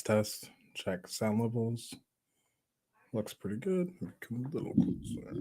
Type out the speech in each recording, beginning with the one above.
Test. Check sound levels. Looks pretty good. Come a little closer.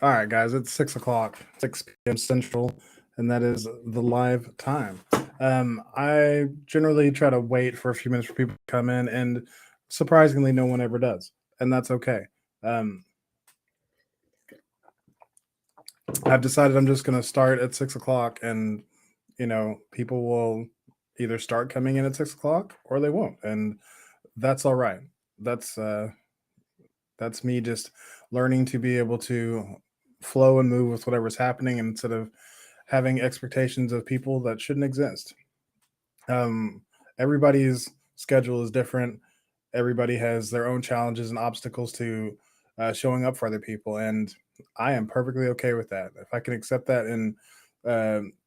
All right, guys, it's 6 o'clock, 6 p.m. Central, and that is the live time. I generally try to wait for a few minutes for people to come in, and surprisingly, no one ever does, and that's okay. Um, I've decided I'm just going to start at 6 o'clock, and people will either start coming in at 6 o'clock or they won't, and that's all right. That's me just learning to be able to flow and move with whatever's happening instead of having expectations of people that shouldn't exist. um, Everybody's schedule is different. Everybody has their own challenges and obstacles to showing up for other people, and I am perfectly okay with that. If I can accept that in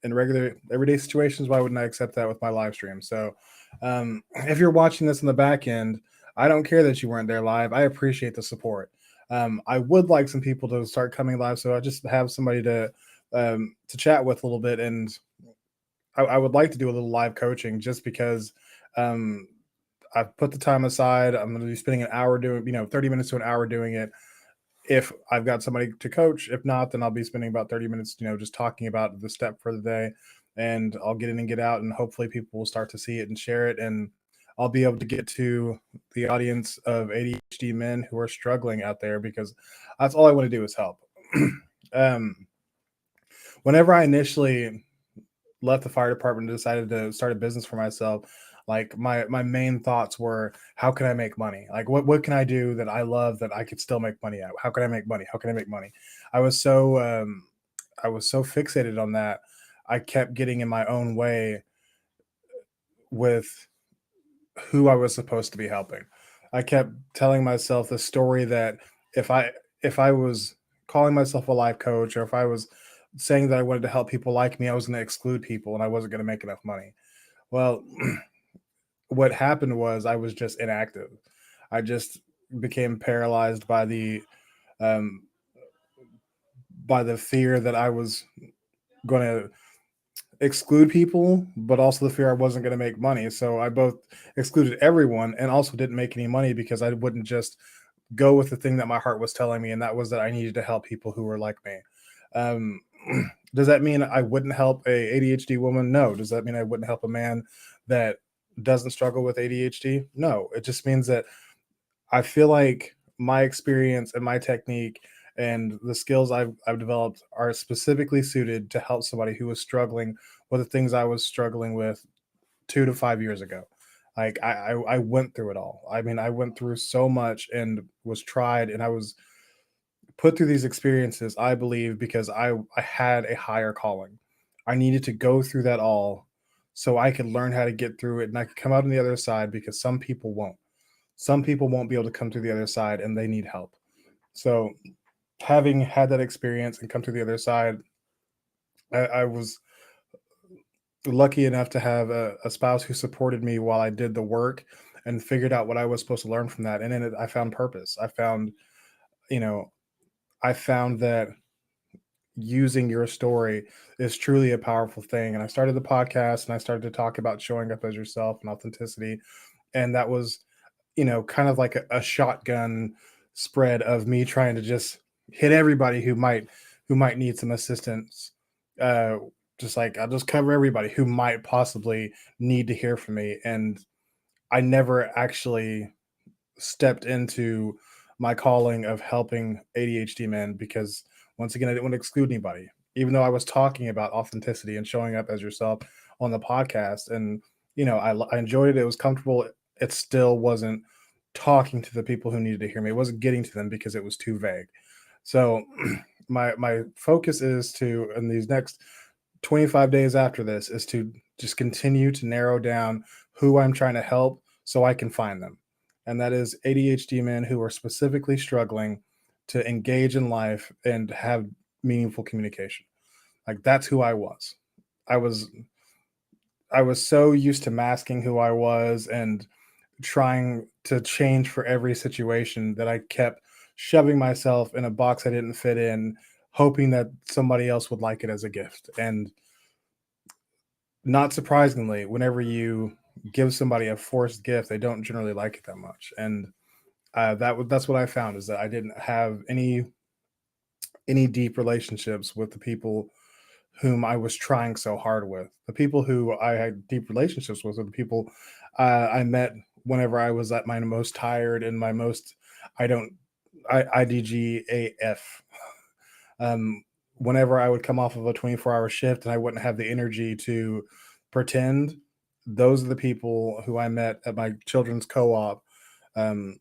regular everyday situations, why wouldn't I accept that with my live stream? So, if you're watching this in the back end, I don't care that you weren't there live. I appreciate the support. I would like some people to start coming live, so I just have somebody to chat with a little bit, and I would like to do a little live coaching just because um, I've put the time aside. I'm going to be spending an hour doing, 30 minutes to an hour doing it. If I've got somebody to coach, if not, then I'll be spending about 30 minutes, just talking about the step for the day, and I'll get in and get out, and hopefully people will start to see it and share it. And I'll be able to get to the audience of ADHD men who are struggling out there, because that's all I want to do is help. um, Whenever I initially left the fire department and decided to start a business for myself, like my main thoughts were, how can I make money? Like what can I do that I love that I could still make money at? How can I make money? How can I make money? I was so I was so fixated on that. I kept getting in my own way with who I was supposed to be helping. I kept telling myself the story that if I if I was calling myself a life coach, or if I was saying that I wanted to help people like me, I was going to exclude people and I wasn't going to make enough money. Well, what happened was I was just inactive. I just became paralyzed um, by the fear that I was going to exclude people, but also the fear I wasn't going to make money. So I both excluded everyone and also didn't make any money because I wouldn't just go with the thing that my heart was telling me, and that was that I needed to help people who were like me. Um, does that mean I wouldn't help a ADHD woman? No. Does that mean I wouldn't help a man that doesn't struggle with ADHD? No. It just means that I feel like my experience and my technique and the skills I've developed are specifically suited to help somebody who was struggling with the things I was struggling with 2 to 5 years ago. Like I went through it all. I mean, I went through so much and was tried, and I was put through these experiences, I believe, because I had a higher calling. I needed to go through that all so I could learn how to get through it and I could come out on the other side, because some people won't. Some people won't be able to come through the other side and they need help. So, having had that experience and come to the other side, I was lucky enough to have a spouse who supported me while I did the work and figured out what I was supposed to learn from that. And in it, I found purpose. You know, I found that using your story is truly a powerful thing. And I started the podcast and I started to talk about showing up as yourself and authenticity. And that was, kind of like a shotgun spread of me trying to just hit everybody who might need some assistance. Uh, just like I'll just cover everybody who might possibly need to hear from me. And I never actually stepped into my calling of helping ADHD men, because once again, I didn't want to exclude anybody. Even though I was talking about authenticity and showing up as yourself on the podcast, and I enjoyed it. It was comfortable. It still wasn't talking to the people who needed to hear me. It wasn't getting to them because it was too vague. So my focus is to, in these next 25 days after this, is to just continue to narrow down who I'm trying to help so I can find them. And that is ADHD men who are specifically struggling to engage in life and have meaningful communication. Like that's who I was. I was I was so used to masking who I was and trying to change for every situation that I kept shoving myself in a box I didn't fit in, hoping that somebody else would like it as a gift. And not surprisingly, whenever you give somebody a forced gift, they don't generally like it that much. And that's what I found, is that I didn't have any deep relationships with the people whom I was trying so hard with. The people who I had deep relationships with are the people I met whenever I was at my most tired and my most I don't IDGAF. Um, whenever I would come off of a 24-hour shift and I wouldn't have the energy to pretend, those are the people who I met at my children's co-op, um,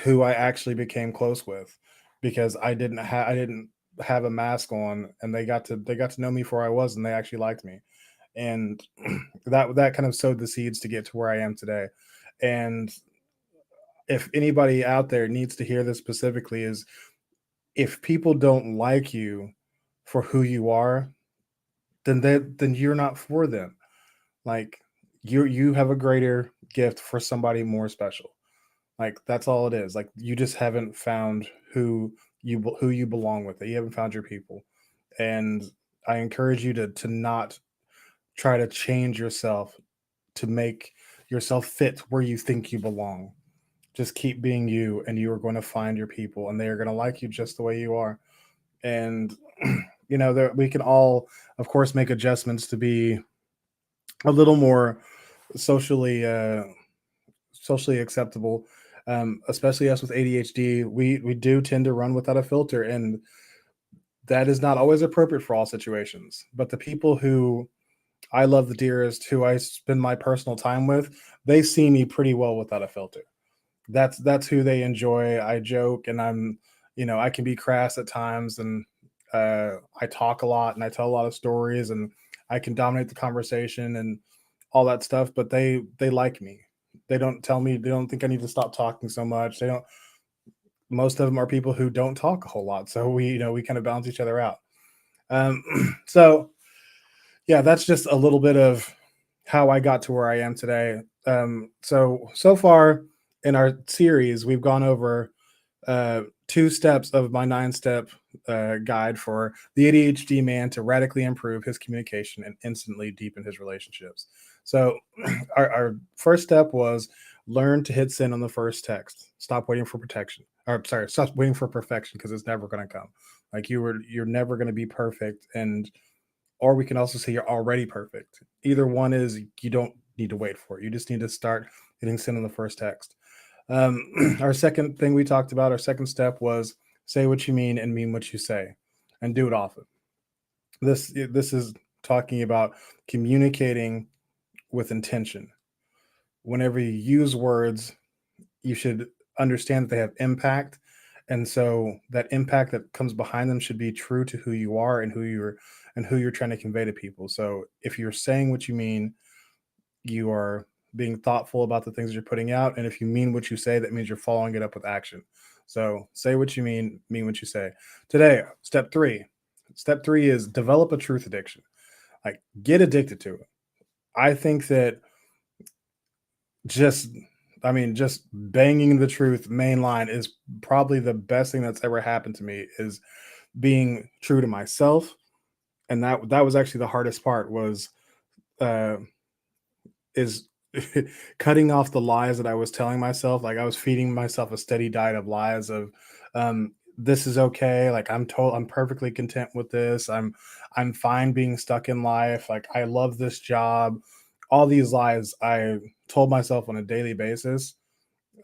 who I actually became close with because I didn't have a mask on, and they got to know me for who I was, and they actually liked me. And that kind of sowed the seeds to get to where I am today. And if anybody out there needs to hear this specifically, is if people don't like you for who you are, then you're not for them. Like, you have a greater gift for somebody more special. Like, that's all it is. Like, you just haven't found who you belong with. You haven't found your people. And I encourage you to not try to change yourself to make yourself fit where you think you belong. Just keep being you, and you are going to find your people, and they are going to like you just the way you are. And we can all, of course, make adjustments to be a little more socially socially acceptable. Especially us with ADHD, we do tend to run without a filter, and that is not always appropriate for all situations. But the people who I love the dearest, who I spend my personal time with, they see me pretty well without a filter. That's who they enjoy. I joke, and I can be crass at times, and I talk a lot, and I tell a lot of stories, and I can dominate the conversation and all that stuff. But they like me. They don't tell me, they don't think I need to stop talking so much. They don't. Most of them are people who don't talk a whole lot, so we kind of balance each other out. Um, so yeah, that's just a little bit of how I got to where I am today. So far in our series, we've gone over 2 steps of my 9 step guide for the ADHD man to radically improve his communication and instantly deepen his relationships. So, our first step was learn to hit send on the first text. Stop waiting for protection. Or sorry, stop waiting for perfection because it's never going to come. Like, you're never going to be perfect, and or we can also say you're already perfect. Either one is, you don't need to wait for it. You just need to start hitting send on the first text. Our second thing we talked about, our second step was say what you mean and mean what you say, and do it often. This is talking about communicating with intention. Whenever you use words, you should understand that they have impact, and so that impact that comes behind them should be true to who you are and who you're trying to convey to people. So if you're saying what you mean, you are being thoughtful about the things you're putting out, and if you mean what you say, that means you're following it up with action. So say what you mean what you say. Today, step 3 is develop a truth addiction. Like, get addicted to it. I think that just just banging the truth main line is probably the best thing that's ever happened to me, is being true to myself. And that was actually the hardest part, was uh is cutting off the lies that I was telling myself. Like, I was feeding myself a steady diet of lies of, this is okay. Like, I'm perfectly content with this. I'm fine being stuck in life. Like, I love this job. All these lies I told myself on a daily basis.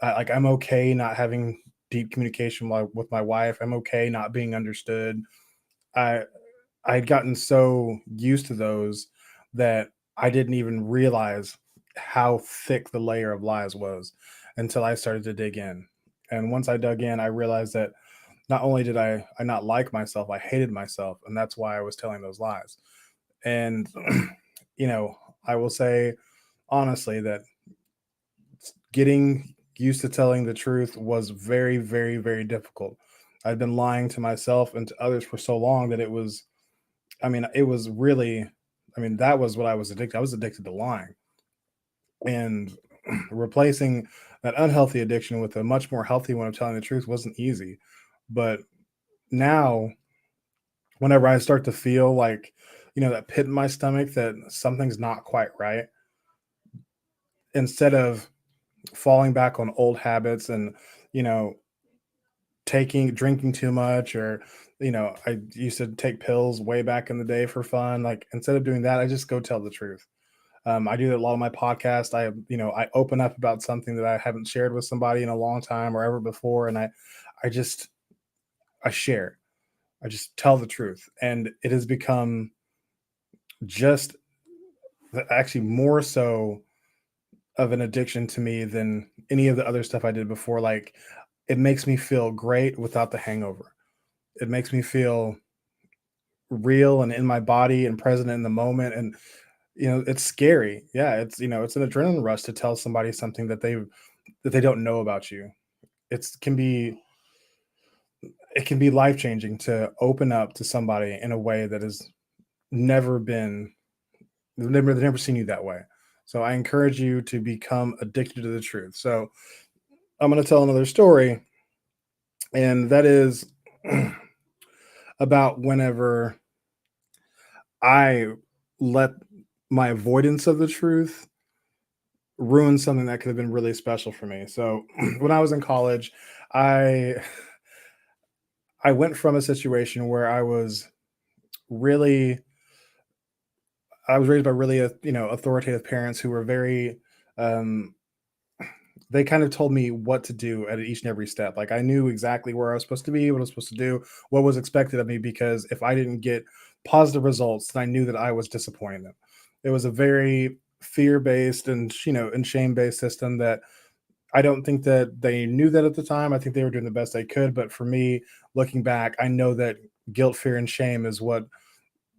Like, I'm okay not having deep communication with my wife. I'm okay not being understood. I I'd gotten so used to those that I didn't even realize how thick the layer of lies was until I started to dig in. And once I dug in, I realized that not only did I not like myself, I hated myself, and that's why I was telling those lies. And you know, I will say honestly that getting used to telling the truth was very, very, very difficult. I'd been lying to myself and to others for so long that it was really, that was what I was addicted. I was addicted to lying, and replacing that unhealthy addiction with a much more healthy one of telling the truth wasn't easy. But now, whenever I start to feel like, that pit in my stomach that something's not quite right, instead of falling back on old habits and, you know, drinking too much, or I used to take pills way back in the day for fun. Like, instead of doing that, I just go tell the truth. I do that a lot on my podcast. I open up about something that I haven't shared with somebody in a long time or ever before, and I just I share. I just tell the truth. And it has become just actually more so of an addiction to me than any of the other stuff I did before. Like, it makes me feel great without the hangover. It makes me feel real and in my body and present in the moment. And it's scary. Yeah, it's an adrenaline rush to tell somebody something that they don't know about you. It's can be it can be life changing to open up to somebody in a way that has never been they've never seen you that way. So I encourage you to become addicted to the truth. So I'm going to tell another story, and that is about whenever I let my avoidance of the truth ruin something that could have been really special for me. So when I was in college, I I went from a situation where really I was raised by really authoritative parents who were very um they kind of told me what to do at each and every step. Like, I knew exactly where I was supposed to be, what I was supposed to do, what was expected of me, because if I didn't get positive results, then I knew that I was disappointing them. It was a very fear-based and and shame-based system that I don't think that they knew that at the time. I think they were doing the best they could, but for me, looking back, I know that guilt, fear, and shame is what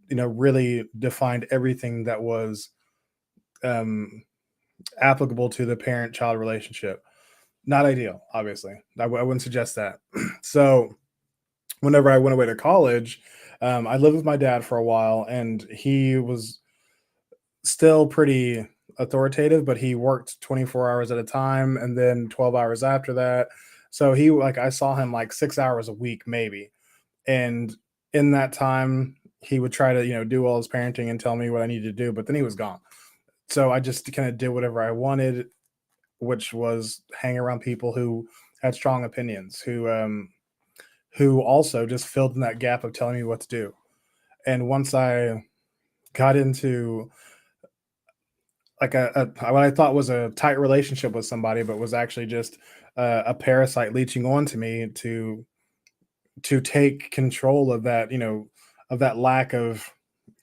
really defined everything that was um, applicable to the parent-child relationship. Not ideal, obviously. I wouldn't suggest that. So whenever I went away to college, I lived with my dad for a while, and he was still pretty authoritative, but he worked 24 hours at a time and then 12 hours after that. So I saw him like 6 hours a week, maybe. And in that time, he would try to, do all his parenting and tell me what I needed to do, but then he was gone. So I just kind of did whatever I wanted, which was hang around people who had strong opinions, who also just filled in that gap of telling me what to do. And once I got into like what I thought was a tight relationship with somebody, but was actually just a parasite leeching onto me to take control of that, of that lack of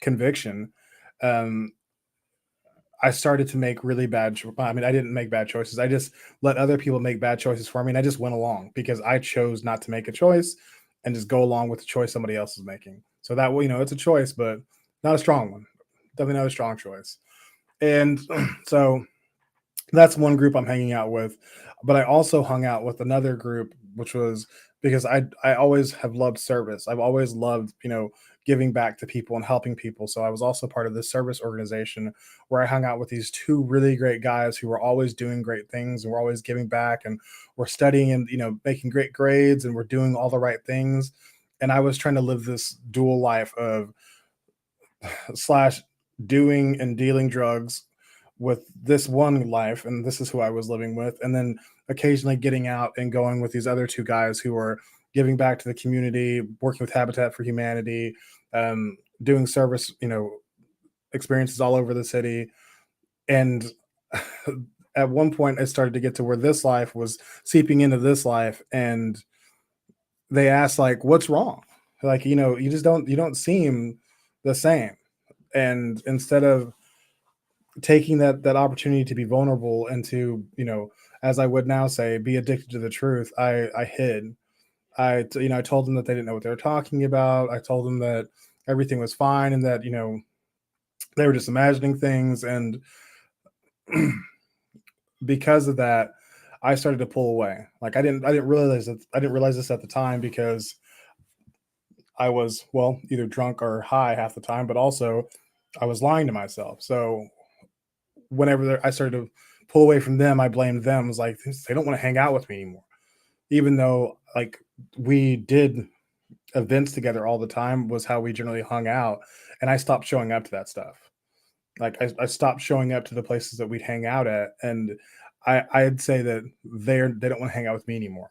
conviction. Um, I started to make really I mean, I didn't make bad choices. I just let other people make bad choices for me, and I just went along because I chose not to make a choice and just go along with the choice somebody else is making. So that way, it's a choice, but not a strong one. Definitely not a strong choice. And so that's one group I'm hanging out with. But I also hung out with another group, which was because I always have loved service. I've always loved, giving back to people and helping people. So I was also part of this service organization where I hung out with these two really great guys who were always doing great things and were always giving back and were studying and making great grades and were doing all the right things. And I was trying to live this dual life of slash doing and dealing drugs with this one life, and this is who I was living with, and then occasionally getting out and going with these other two guys who are giving back to the community, working with Habitat for Humanity, doing service, experiences all over the city. And at one point, it started to get to where this life was seeping into this life, and they asked, like, "What's wrong?" Like, you don't seem the same. And instead of taking that opportunity to be vulnerable and to as I would now say, be addicted to the truth, I hid. I told them that they didn't know what they were talking about. I told them that everything was fine and that they were just imagining things. And because of that, I started to pull away. Like, I didn't realize this at the time, because I was, well, either drunk or high half the time, but also I was lying to myself. So whenever I started to pull away from them, I blamed them. I was like, they don't want to hang out with me anymore. Even though, like, we did events together all the time, was how we generally hung out. And I stopped showing up to that stuff. Like, I stopped showing up to the places that we'd hang out at. And I'd say that they don't want to hang out with me anymore.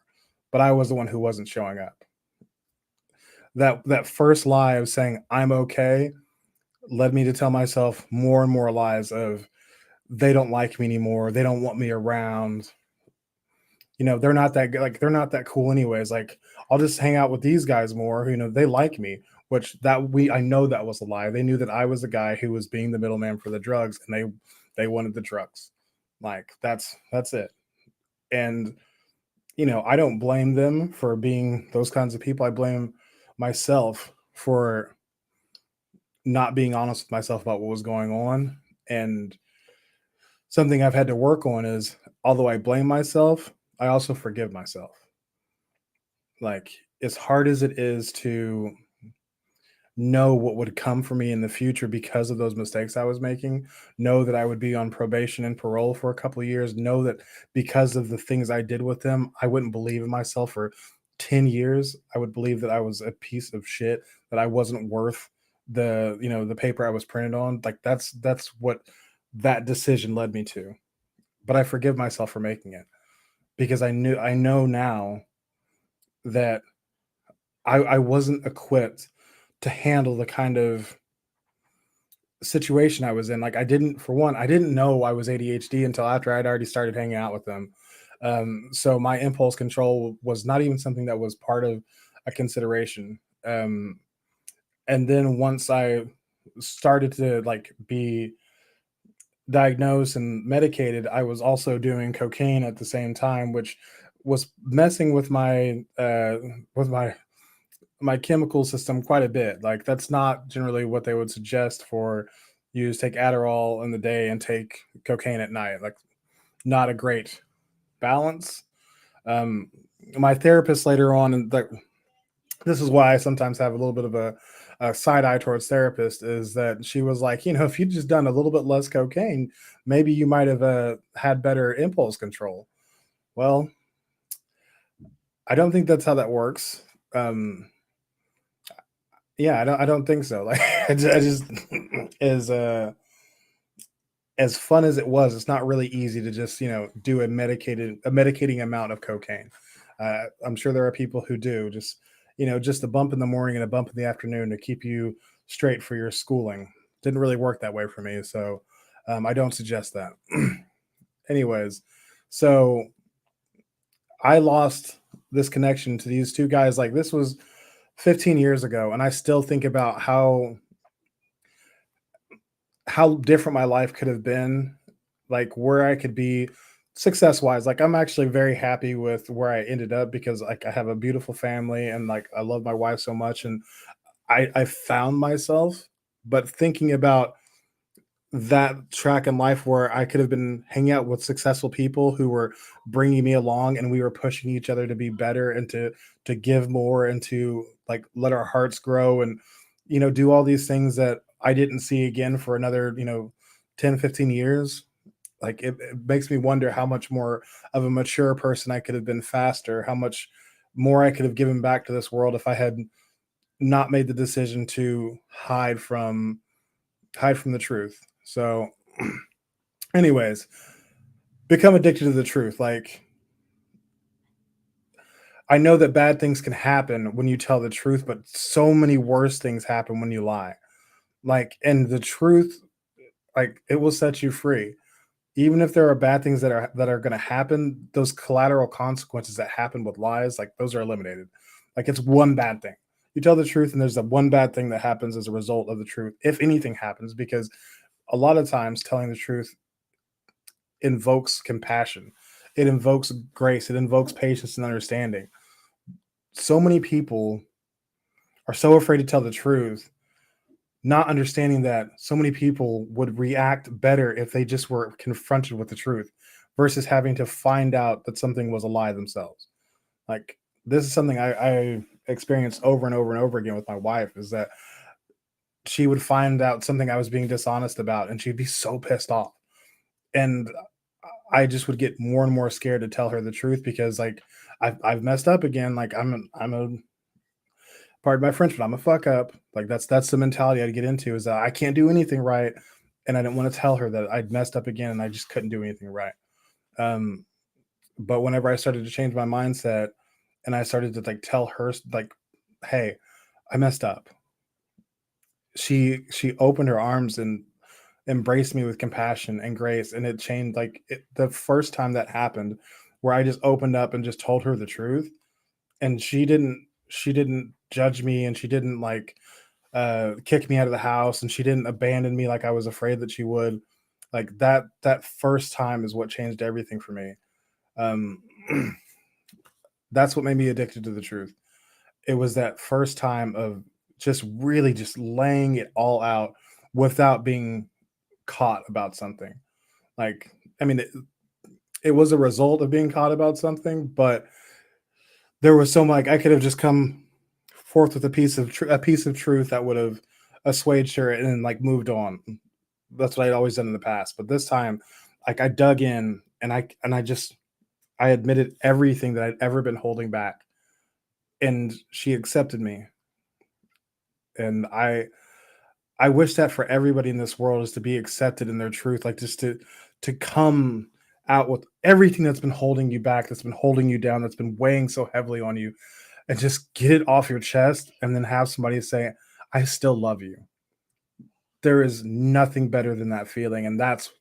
But I was the one who wasn't showing up. That first lie of saying I'm okay led me to tell myself more and more lies of they don't like me anymore. They don't want me around. they're not that good, like they're not that cool anyways. Like I'll just hang out with these guys more. They like me, which that we I know that was a lie. They knew that I was the guy who was being the middleman for the drugs, and they wanted the drugs. Like that's it. And I don't blame them for being those kinds of people. I blame myself for not being honest with myself about what was going on. And something I've had to work on is, although I blame myself, I also forgive myself. Like, as hard as it is to know what would come for me in the future because of those mistakes I was making, know that I would be on probation and parole for a couple of years, know that because of the things I did with them, I wouldn't believe in myself for 10 years. I would believe that I was a piece of shit, that I wasn't worth the paper I was printed on. Like that's what that decision led me to. But I forgive myself for making it because I know now that I wasn't equipped to handle the kind of situation I was in. Like for one, I didn't know I was ADHD until after I'd already started hanging out with them. So my impulse control was not even something that was part of a consideration. And then once I started to like be diagnosed and medicated, I was also doing cocaine at the same time, which was messing with my chemical system quite a bit. Like that's not generally what they would suggest for you to take Adderall in the day and take cocaine at night. Like not a great balance. Um, my therapist later on, and this is why I sometimes have a little bit of a side eye towards therapists, is that she was like, if you'd just done a little bit less cocaine, maybe you might have had better impulse control. Well, I don't think that's how that works. Um, yeah, I don't think so. Like I just as as fun as it was, it's not really easy to just do a medicating amount of cocaine. I'm sure there are people who do just a bump in the morning and a bump in the afternoon to keep you straight for your schooling. Didn't really work that way for me, so I don't suggest that. Anyways, so I lost this connection to these two guys. Like this was 15 years ago, and I still think about how different my life could have been, like where I could be success wise. Like I'm actually very happy with where I ended up because like I have a beautiful family and like I love my wife so much, and I found myself. But thinking about that track in life where I could have been hanging out with successful people who were bringing me along, and we were pushing each other to be better and to give more and to like let our hearts grow and do all these things that I didn't see again for another 10, 15 years. Like it makes me wonder how much more of a mature person I could have been faster, how much more I could have given back to this world if I had not made the decision to hide from the truth. So anyways, become addicted to the truth. Like I know that bad things can happen when you tell the truth, but so many worse things happen when you lie. Like, and the truth, like it will set you free. Even if there are bad things that are going to happen, those collateral consequences that happen with lies, like those are eliminated. Like it's one bad thing. You tell the truth, and there's a one bad thing that happens as a result of the truth, if anything happens, because a lot of times telling the truth invokes compassion. It invokes grace. It invokes patience and understanding. So many people are so afraid to tell the truth, not understanding that so many people would react better if they just were confronted with the truth versus having to find out that something was a lie themselves. Like this is something I experienced over and over and over again with my wife, is that she would find out something I was being dishonest about and she'd be so pissed off. And I just would get more and more scared to tell her the truth because like I've messed up again. Like I'm a pardon my French, but I'm a fuck up. Like that's the mentality I'd get into, is that I can't do anything right, and I didn't want to tell her that I'd messed up again and I just couldn't do anything right. Um, but whenever I started to change my mindset and I started to like tell her like, "Hey, I messed up," she opened her arms and embraced me with compassion and grace, and it changed. Like the first time that happened, where I just opened up and just told her the truth, and she didn't judge me, and she didn't like kick me out of the house, and she didn't abandon me like I was afraid that she would. Like that first time is what changed everything for me. Um, that's what made me addicted to the truth. It was that first time of just really just laying it all out without being caught about something. Like, I mean, it was a result of being caught about something, but there was so much I could have just come forth with a piece of truth that would have assuaged her and then like moved on. That's what I'd always done in the past. But this time, like I dug in and I admitted everything that I'd ever been holding back, and she accepted me. And I wish that for everybody in this world is to be accepted in their truth, like just to come out with everything that's been holding you back, that's been holding you down, that's been weighing so heavily on you, and just get it off your chest, and then have somebody say, "I still love you." There is nothing better than that feeling, and that's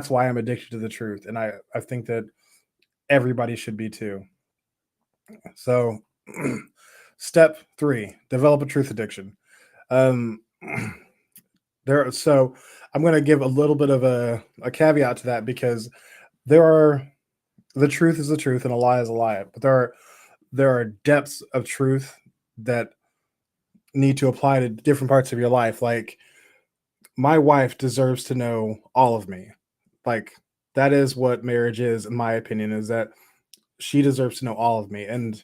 why I'm addicted to the truth, and I think that everybody should be too. So, step 3: develop a truth addiction. Um, so I'm going to give a little bit of a caveat to that, because there are the truth is the truth and a lie is a lie, but there are depths of truth that need to apply to different parts of your life. Like, my wife deserves to know all of me. Like, that is what marriage is, in my opinion, is that she deserves to know all of me, and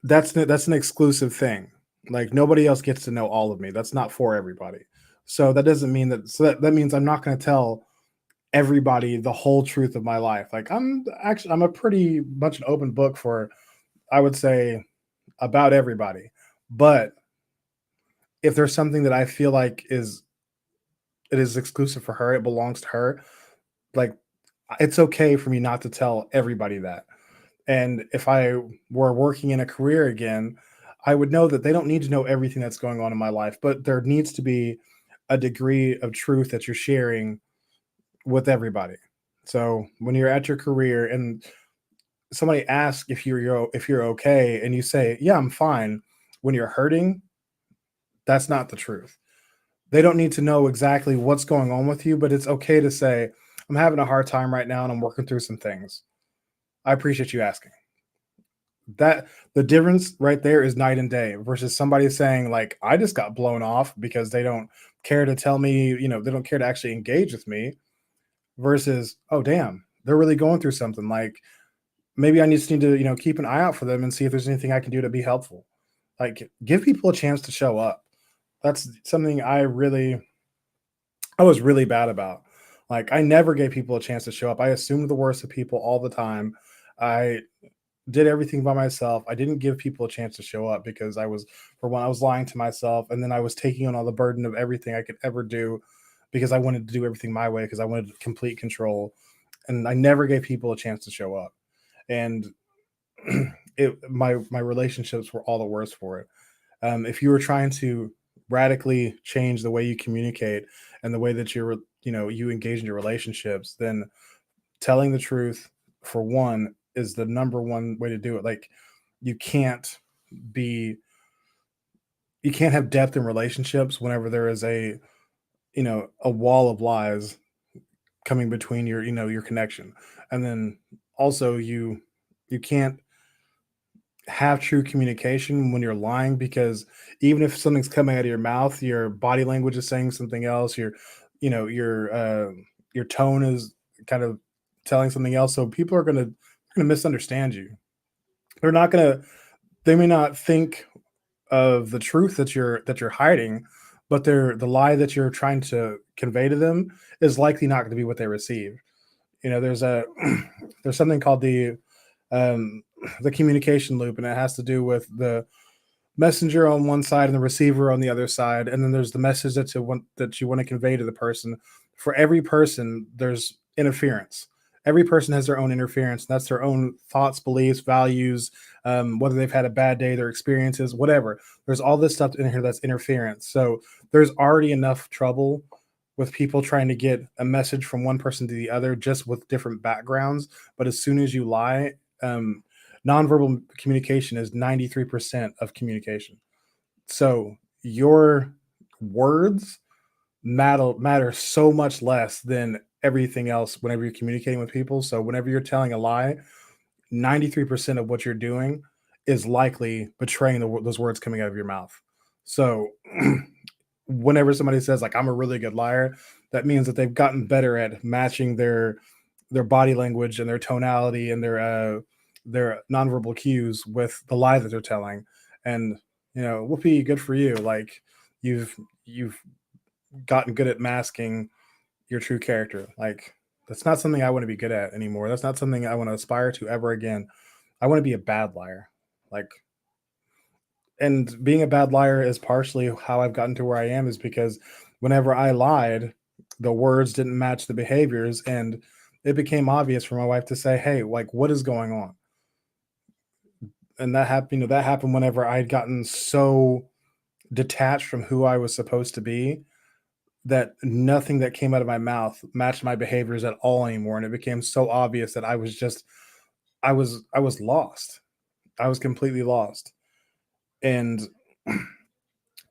that's an exclusive thing. Like, nobody else gets to know all of me. That's not for everybody. So that doesn't mean that. So that means I'm not going to tell everybody the whole truth of my life. Like, I'm a pretty much an open book for, I would say, about everybody. But if there's something that I feel like it is exclusive for her, it belongs to her, like, it's okay for me not to tell everybody that. And if I were working in a career again, I would know that they don't need to know everything that's going on in my life, but there needs to be a degree of truth that you're sharing with everybody. So when you're at your career and somebody asks if you're okay, and you say, "Yeah, I'm fine," when you're hurting, that's not the truth. They don't need to know exactly what's going on with you, but it's okay to say, "I'm having a hard time right now and I'm working through some things. I appreciate you asking." That the difference right there is night and day versus somebody saying, like, "I just got blown off," because they don't care to tell me, they don't care to actually engage with me, versus, "Oh, damn, they're really going through something. Like, maybe I just need to, keep an eye out for them and see if there's anything I can do to be helpful." Like, give people a chance to show up. That's something I was really bad about. Like, I never gave people a chance to show up. I assumed the worst of people all the time. I did everything by myself. I didn't give people a chance to show up because for one, I was lying to myself, and then I was taking on all the burden of everything I could ever do because I wanted to do everything my way because I wanted complete control, and I never gave people a chance to show up. And my relationships were all the worse for it. If you were trying to radically change the way you communicate and the way that you engage in your relationships, then telling the truth, for one, is the number one way to do it. Like, you can't be you can't have depth in relationships whenever there is a wall of lies coming between your connection. And then also, you can't have true communication when you're lying, because even if something's coming out of your mouth, your body language is saying something else. You know your tone is kind of telling something else, so people are going to misunderstand you. they're not going to they may not think of the truth that you're hiding, but the lie that you're trying to convey to them is likely not going to be what they receive. There's a there's something called um the communication loop, and it has to do with the messenger on one side and the receiver on the other side, and then there's the message that you want to convey to the person. For every person, there's interference. Every person has their own interference, and that's their own thoughts, beliefs, values, whether they've had a bad day, their experiences, whatever. There's all this stuff in here that's interference. So there's already enough trouble with people trying to get a message from one person to the other just with different backgrounds. But as soon as you lie, nonverbal communication is 93% of communication. So your words matter so much less than everything else whenever you're communicating with people. So whenever you're telling a lie, 93% of what you're doing is likely betraying those words coming out of your mouth. So whenever somebody says like I'm a really good liar, that means that they've gotten better at matching their body language and their tonality and their nonverbal cues with the lie that they're telling. And whoopee, good for you. Like you've gotten good at masking your true character. Like that's not something I want to be good at anymore. That's not something I want to aspire to ever again. I want to be a bad liar. Like, and being a bad liar is partially how I've gotten to where I am, is because whenever I lied, the words didn't match the behaviors, and it became obvious for my wife to say, "Hey, like, what is going on?" And that happened. That happened whenever I'd gotten so detached from who I was supposed to be that nothing that came out of my mouth matched my behaviors at all anymore, and it became so obvious that I was lost. I was completely lost, and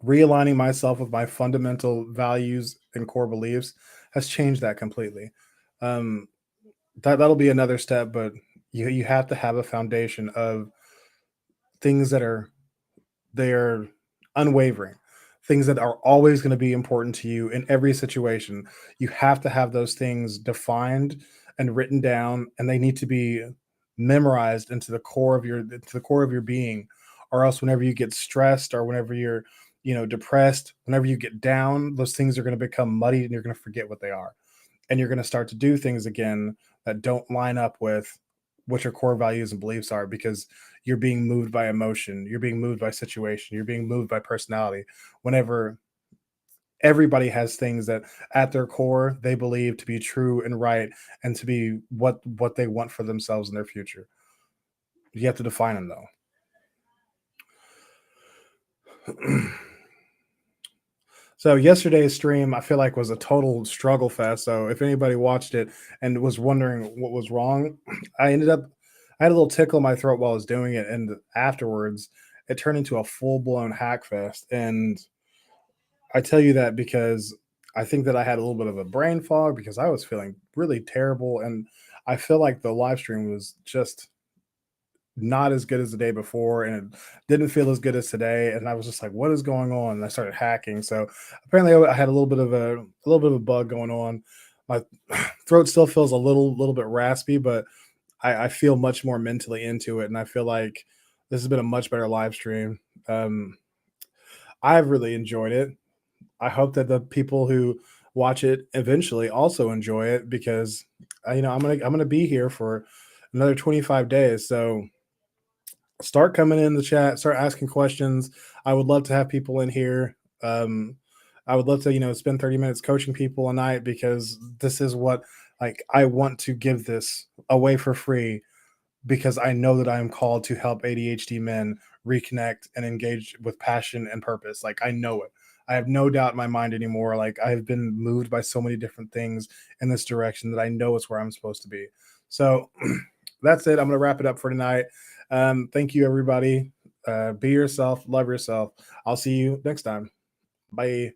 realigning myself with my fundamental values and core beliefs has changed that completely. Um, that'll be another step, but you have to have a foundation of things that are they're unwavering, things that are always going to be important to you in every situation. You have to have those things defined and written down, and they need to be memorized into the core of your being. Or else, whenever you get stressed or whenever you're depressed, whenever you get down, those things are going to become muddy and you're going to forget what they are, and you're going to start to do things again that don't line up with what your core values and beliefs are, because you're being moved by emotion, you're being moved by situation, you're being moved by personality. Whenever everybody has things that at their core they believe to be true and right, and to be what they want for themselves in their future. You have to define them though. So yesterday's stream, I feel like, was a total struggle fest. So if anybody watched it and was wondering what was wrong, I had a little tickle in my throat while I was doing it, and afterwards, it turned into a full blown hack fest. And I tell you that because I think that I had a little bit of a brain fog because I was feeling really terrible, and I feel like the live stream was just not as good as the day before, and it didn't feel as good as today, and I was just like, what is going on? And I started hacking. So apparently I had a little bit of a bug going on. My throat still feels a little bit raspy, but I feel much more mentally into it, and I feel like this has been a much better live stream. I've really enjoyed it. I hope that the people who watch it eventually also enjoy it, because I'm gonna be here for another 25 days. So start coming in the chat, start asking questions. I would love to have people in here. Um, I would love to, spend 30 minutes coaching people a night, because this is what, like, I want to give this away for free, because I know that I am called to help ADHD men reconnect and engage with passion and purpose. Like, I know it. I have no doubt in my mind anymore. Like, I have been moved by so many different things in this direction that I know it's where I'm supposed to be. So that's it. I'm going to wrap it up for tonight. Thank you, everybody. Be yourself, love yourself. I'll see you next time. Bye.